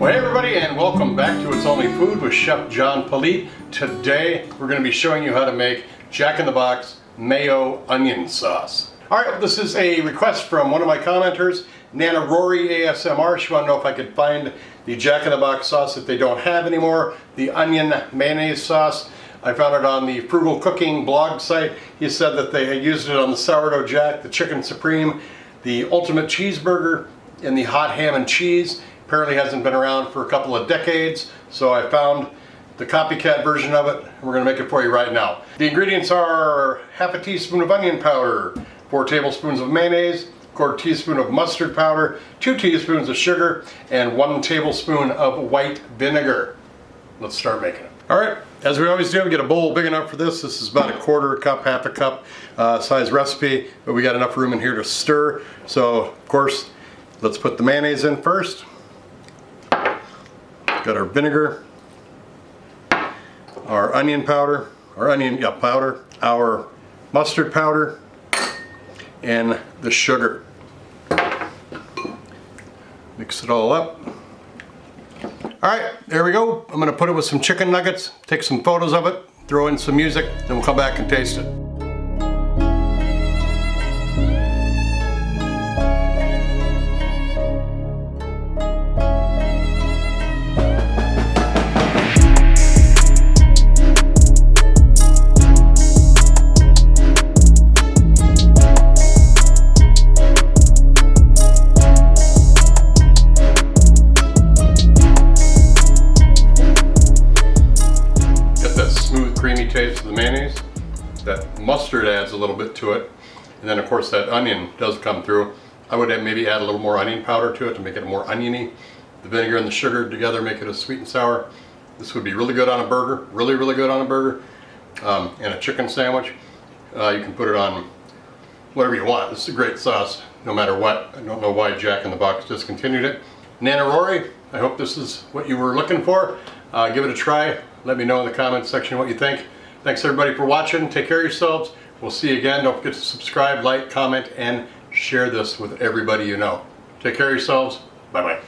Hey everybody, and welcome back to It's Only Food with Chef John Politte. Today we're going to be showing you how to make Jack in the Box Mayo Onion Sauce. Alright, this is a request from one of my commenters, Nana Rory ASMR. She wanted to know if I could find the Jack in the Box sauce that they don't have anymore, the onion mayonnaise sauce. I found it on the Frugal Cooking blog site. He said that they had used it on the sourdough jack, the chicken supreme, the ultimate cheeseburger, and the hot ham and cheese. Apparently hasn't been around for a couple of decades, so I found the copycat version of it, and we're going to make it for you right now. The ingredients are half a teaspoon of onion powder, 4 tablespoons of mayonnaise, 1/4 teaspoon of mustard powder, 2 teaspoons of sugar, and 1 tablespoon of white vinegar. Let's start making it. Alright, as we always do, we get a bowl big enough for this. This is about 1/4 cup, half a cup size recipe, but we got enough room in here to stir. So, of course, let's put the mayonnaise in first. Got our vinegar, our onion powder, powder, our mustard powder, and the sugar. Mix it all up. Alright, there we go. I'm going to put it with some chicken nuggets, take some photos of it, throw in some music, then we'll come back and taste it. Creamy taste of the mayonnaise. That mustard adds a little bit to it, and then of course that onion does come through. I would maybe add a little more onion powder to it to make it more oniony. The vinegar and the sugar together make it a sweet and sour. This would be really good on a burger, really good on a burger, and a chicken sandwich. You can put it on whatever you want. This is a great sauce no matter what. I don't know why Jack in the Box discontinued it. Nana Rory, I hope this is what you were looking for. Give it a try. Let me know in the comments section what you think. Thanks everybody for watching. Take care of yourselves. We'll see you again. Don't forget to subscribe, like, comment, and share this with everybody you know. Take care of yourselves. Bye-bye.